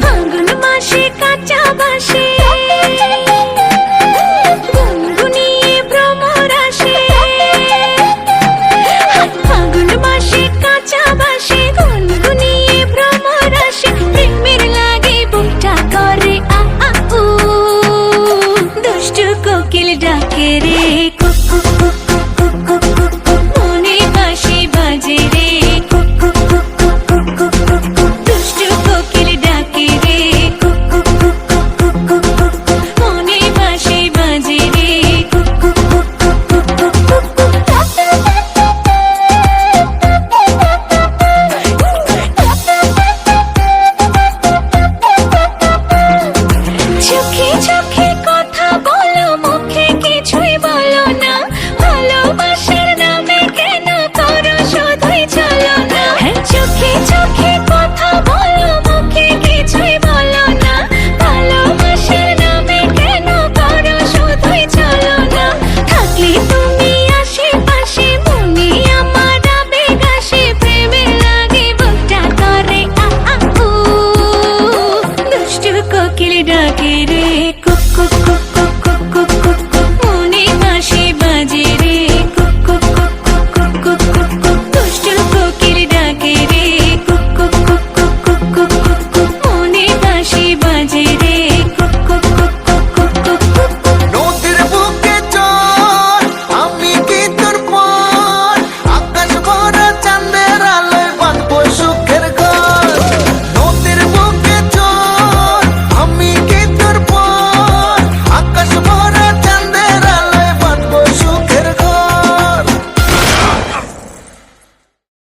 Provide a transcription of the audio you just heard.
ফাগুন মাসে কাঁচা বাসে গুনগুনিয়ে ভ্রমর আসে। ফাগুন মাসে কাঁচা বাসে গুনগুনিয়ে ভ্রমর আসে। প্রেমের লাগে বুকটা করে আ আ উ, দুষ্টু কোকিল ডাকে রে।